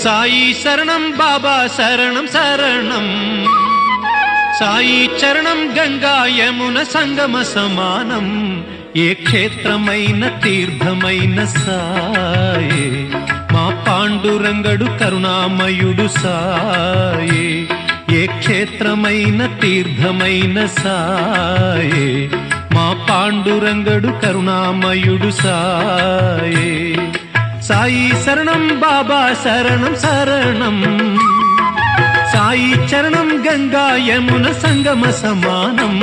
సాయి శరణం బాబా శరణం శరణం, సాయి చరణం గంగా యమున సంగమ సమానం. ఏ క్షేత్రమైన తీర్థమైన సాయే, మా పాండురంగడు కరుణామయుడు సాయే. ఏ క్షేత్రమైన తీర్థమైన సాయే, మా పాండురంగడు కరుణామయుడు సాయే. సాయి శరణం బాబా శరణం శరణం, సాయి చరణం గంగా యమున సంగమ సమానం.